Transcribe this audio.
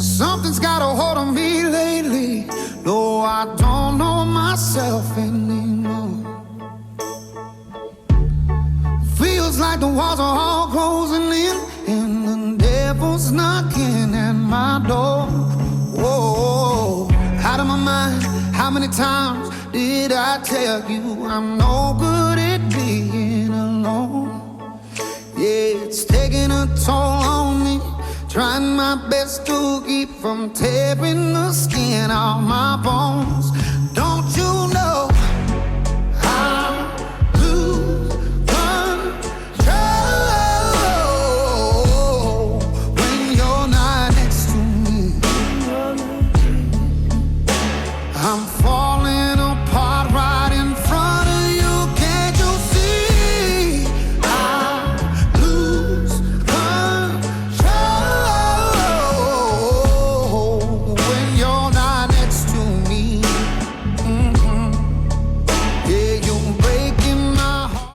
Something's got a hold on me lately. No, I don't know myself anymore. Feels like the walls are all closing in, and the devil's knocking at my door. Whoa, out of my mind. How many times did I tell you I'm no good at being alone? Yeah, it's taking a toll on me, trying my best to keep from tearing the skin off my bones.